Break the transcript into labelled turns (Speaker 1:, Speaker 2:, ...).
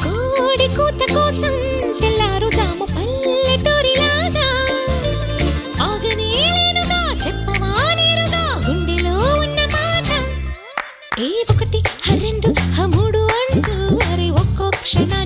Speaker 1: కోడి కూత కోసం తెల్లారు జాము పల్లెటూరిలాగా ఆగనే లేనుగా చెప్పవా నేరుగా గుండెలో ఉన్న మాట ఏ ఒకటి రెండు మూడు అంటూ అరే ఒక్కో క్షణాలు